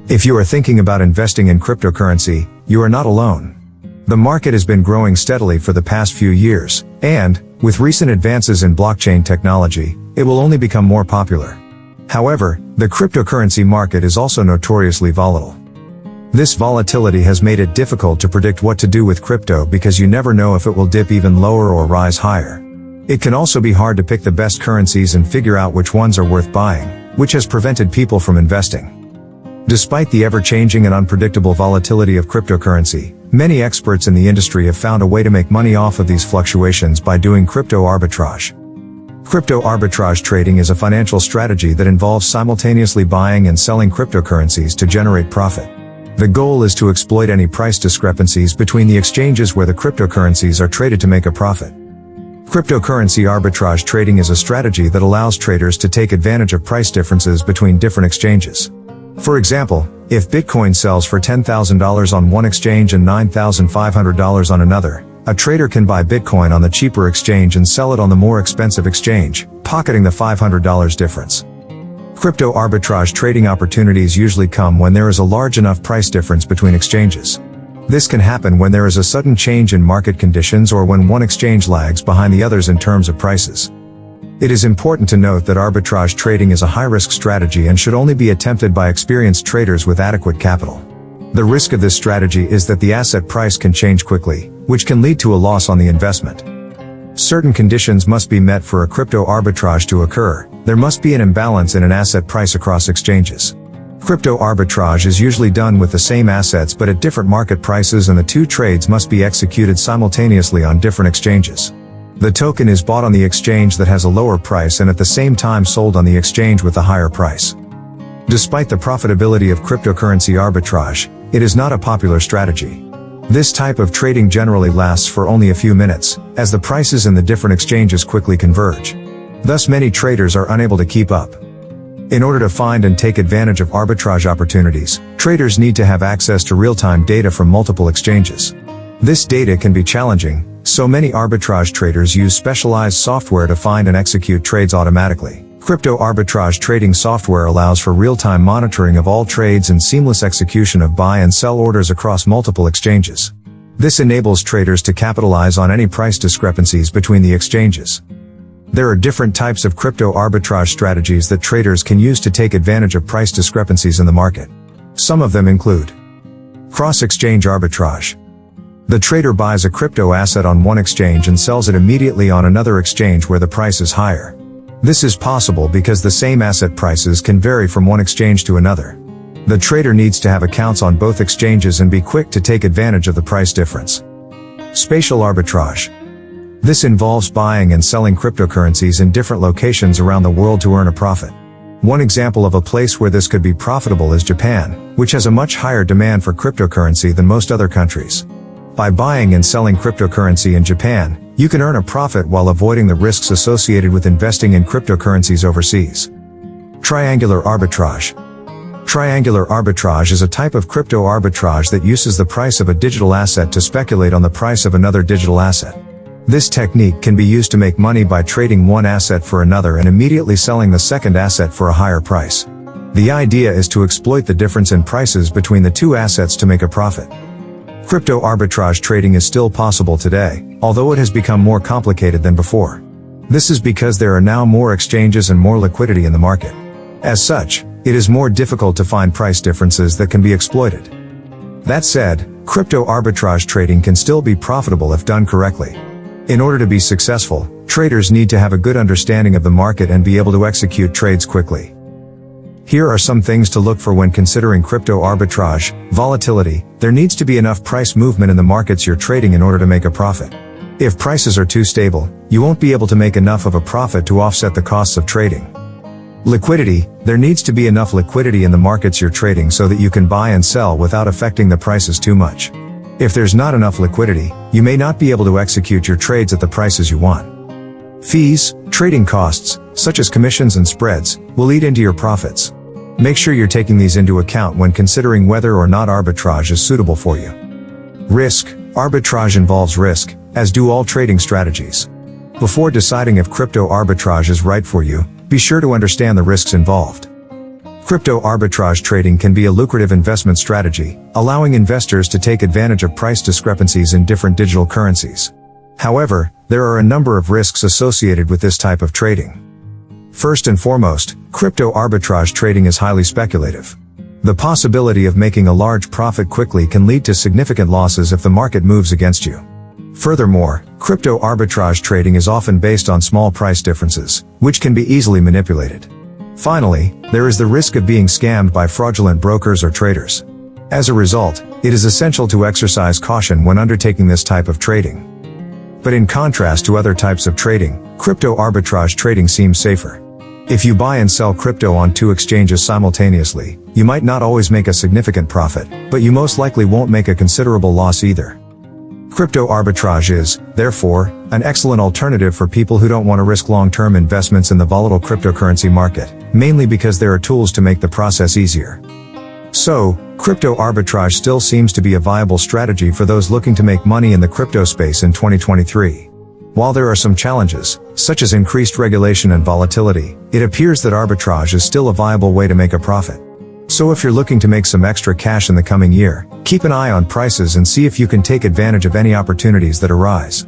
If you are thinking about investing in cryptocurrency, you are not alone. The market has been growing steadily for the past few years, and, with recent advances in blockchain technology, it will only become more popular. However, the cryptocurrency market is also notoriously volatile. This volatility has made it difficult to predict what to do with crypto because you never know if it will dip even lower or rise higher. It can also be hard to pick the best currencies and figure out which ones are worth buying, which has prevented people from investing. Despite the ever-changing and unpredictable volatility of cryptocurrency, many experts in the industry have found a way to make money off of these fluctuations by doing crypto arbitrage. Crypto arbitrage trading is a financial strategy that involves simultaneously buying and selling cryptocurrencies to generate profit. The goal is to exploit any price discrepancies between the exchanges where the cryptocurrencies are traded to make a profit. Cryptocurrency arbitrage trading is a strategy that allows traders to take advantage of price differences between different exchanges. For example, if Bitcoin sells for $10,000 on one exchange and $9,500 on another, a trader can buy Bitcoin on the cheaper exchange and sell it on the more expensive exchange, pocketing the $500 difference. Crypto arbitrage trading opportunities usually come when there is a large enough price difference between exchanges. This can happen when there is a sudden change in market conditions or when one exchange lags behind the others in terms of prices. It is important to note that arbitrage trading is a high-risk strategy and should only be attempted by experienced traders with adequate capital. The risk of this strategy is that the asset price can change quickly, which can lead to a loss on the investment. Certain conditions must be met for a crypto arbitrage to occur. There must be an imbalance in an asset price across exchanges. Crypto arbitrage is usually done with the same assets but at different market prices, and the two trades must be executed simultaneously on different exchanges. The token is bought on the exchange that has a lower price and at the same time sold on the exchange with a higher price. Despite the profitability of cryptocurrency arbitrage, it is not a popular strategy. This type of trading generally lasts for only a few minutes, as the prices in the different exchanges quickly converge. Thus many traders are unable to keep up. In order to find and take advantage of arbitrage opportunities, traders need to have access to real-time data from multiple exchanges. This data can be challenging, so many arbitrage traders use specialized software to find and execute trades automatically. Crypto arbitrage trading software allows for real-time monitoring of all trades and seamless execution of buy and sell orders across multiple exchanges. This enables traders to capitalize on any price discrepancies between the exchanges. There are different types of crypto arbitrage strategies that traders can use to take advantage of price discrepancies in the market. Some of them include cross-exchange arbitrage. The trader buys a crypto asset on one exchange and sells it immediately on another exchange where the price is higher. This is possible because the same asset prices can vary from one exchange to another. The trader needs to have accounts on both exchanges and be quick to take advantage of the price difference. Spatial arbitrage. This involves buying and selling cryptocurrencies in different locations around the world to earn a profit. One example of a place where this could be profitable is Japan, which has a much higher demand for cryptocurrency than most other countries. By buying and selling cryptocurrency in Japan, you can earn a profit while avoiding the risks associated with investing in cryptocurrencies overseas. Triangular arbitrage. Triangular arbitrage is a type of crypto arbitrage that uses the price of a digital asset to speculate on the price of another digital asset. This technique can be used to make money by trading one asset for another and immediately selling the second asset for a higher price. The idea is to exploit the difference in prices between the two assets to make a profit. Crypto arbitrage trading is still possible today, although it has become more complicated than before. This is because there are now more exchanges and more liquidity in the market. As such, it is more difficult to find price differences that can be exploited. That said, crypto arbitrage trading can still be profitable if done correctly. In order to be successful, traders need to have a good understanding of the market and be able to execute trades quickly. Here are some things to look for when considering crypto arbitrage. Volatility. There needs to be enough price movement in the markets you're trading in order to make a profit. If prices are too stable, you won't be able to make enough of a profit to offset the costs of trading. Liquidity. There needs to be enough liquidity in the markets you're trading so that you can buy and sell without affecting the prices too much. If there's not enough liquidity, you may not be able to execute your trades at the prices you want. Fees. Trading costs, such as commissions and spreads, will eat into your profits. Make sure you're taking these into account when considering whether or not arbitrage is suitable for you. Risk. Arbitrage involves risk, as do all trading strategies. Before deciding if crypto arbitrage is right for you, be sure to understand the risks involved. Crypto arbitrage trading can be a lucrative investment strategy, allowing investors to take advantage of price discrepancies in different digital currencies. However, there are a number of risks associated with this type of trading. First and foremost, crypto arbitrage trading is highly speculative. The possibility of making a large profit quickly can lead to significant losses if the market moves against you. Furthermore, crypto arbitrage trading is often based on small price differences, which can be easily manipulated. Finally, there is the risk of being scammed by fraudulent brokers or traders. As a result, it is essential to exercise caution when undertaking this type of trading. But in contrast to other types of trading, crypto arbitrage trading seems safer. If you buy and sell crypto on 2 exchanges simultaneously, you might not always make a significant profit, but you most likely won't make a considerable loss either. Crypto arbitrage is, therefore, an excellent alternative for people who don't want to risk long-term investments in the volatile cryptocurrency market, mainly because there are tools to make the process easier. So, crypto arbitrage still seems to be a viable strategy for those looking to make money in the crypto space in 2023. While there are some challenges, such as increased regulation and volatility, it appears that arbitrage is still a viable way to make a profit. So if you're looking to make some extra cash in the coming year, keep an eye on prices and see if you can take advantage of any opportunities that arise.